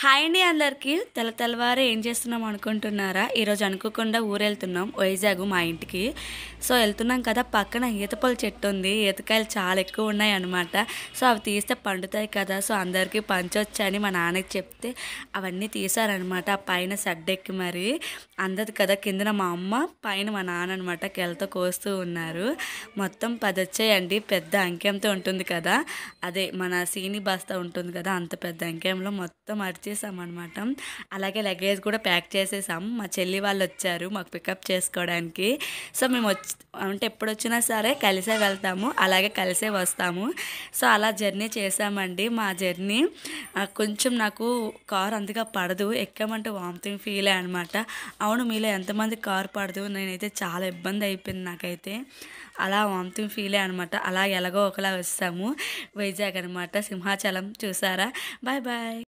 Hi అండి అందరికీ. తెల్లవారే ఏం చేస్తున్నాం అనుకుంటున్నారా? ఈరోజు అనుకోకుండా ఊరెళ్తున్నాం వైజాగ్ మా ఇంటికి. సో వెళ్తున్నాం కదా, పక్కన ఈతపొల చెట్టు ఉంది. ఈతకాయలు చాలా ఎక్కువ ఉన్నాయి అనమాట. సో అవి తీస్తే పండుతాయి కదా, సో అందరికీ పంచొచ్చని మా నాన్నకి చెప్తే అవన్నీ తీసారనమాట. ఆ పైన సడ్డెక్కి మరి అందదు కదా, కిందన మా అమ్మ, పైన మా నాన్న అనమాట కెలతో కోస్తూ ఉన్నారు. మొత్తం 10 వచ్చాయండి. పెద్ద అంకెంతో ఉంటుంది కదా, అదే మన సీని బస్తా ఉంటుంది కదా, అంత పెద్ద అంకెంలో మొత్తం అరిచేసామన్నమాట. అలాగే లగేజ్ కూడా ప్యాక్ చేసేసాం. మా చెల్లి వాళ్ళు వచ్చారు మాకు పికప్ చేసుకోవడానికి. సో మేము అంటే ఎప్పుడు వచ్చినా సరే కలిసే వెళ్తాము, అలాగే కలిసే వస్తాము. సో అలా జర్నీ చేసామండి. మా జర్నీ కొంచెం నాకు కార్ అంతగా పడదు, ఎక్కామంటే వామిటింగ్ ఫీలే అనమాట. అవును, మీలో ఎంతమంది కార్ పడదు? నేనైతే చాలా ఇబ్బంది అయిపోయింది నాకైతే. అలా వామిటింగ్ ఫీలే అనమాట. అలా ఎలాగో ఒకలా వస్తాము వైజాగ్ అనమాట. సింహాచలం చూసారా? Bye bye.